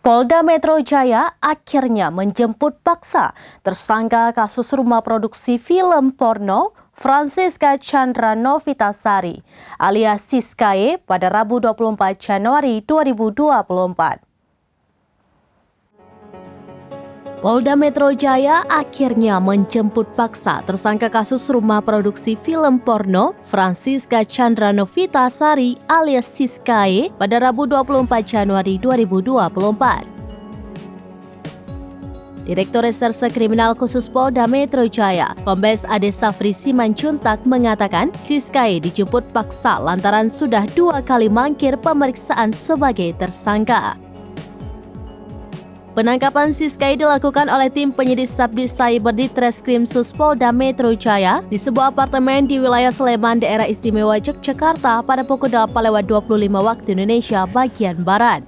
Polda Metro Jaya akhirnya menjemput paksa tersangka kasus rumah produksi film porno Francisca Chandra Novitasari alias Siskae pada Rabu 24 Januari 2024. Polda Metro Jaya akhirnya menjemput paksa tersangka kasus rumah produksi film porno Francisca Chandra Novitasari alias Siskae pada Rabu 24 Januari 2024. Direktur Reserse Kriminal Khusus Polda Metro Jaya, Kombes Ade Safri Simanjuntak mengatakan Siskae dijemput paksa lantaran sudah 2 kali mangkir pemeriksaan sebagai tersangka. Penangkapan Siskae dilakukan oleh tim penyidik Subdit Cyber di Treskrim Sus Polda Metro Jaya di sebuah apartemen di wilayah Sleman, Daerah Istimewa Yogyakarta pada pukul 8.25 waktu Indonesia bagian Barat.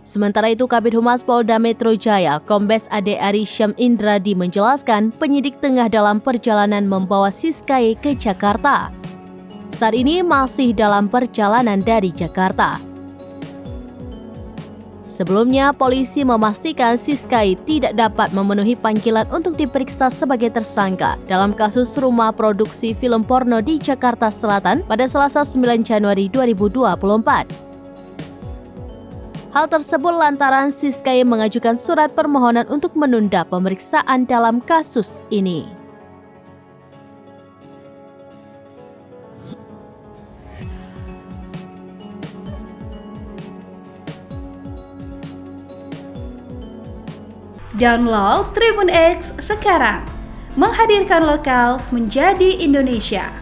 Sementara itu, Kabid Humas Polda Metro Jaya, Kombes Ade Arysyam Indradi menjelaskan penyidik tengah dalam perjalanan membawa Siskae ke Jakarta. Saat ini masih dalam perjalanan dari Jakarta. Sebelumnya, polisi memastikan Siskae tidak dapat memenuhi panggilan untuk diperiksa sebagai tersangka dalam kasus rumah produksi film porno di Jakarta Selatan pada Selasa 9 Januari 2024. Hal tersebut lantaran Siskae mengajukan surat permohonan untuk menunda pemeriksaan dalam kasus ini. Download Tribun X sekarang, menghadirkan lokal menjadi Indonesia.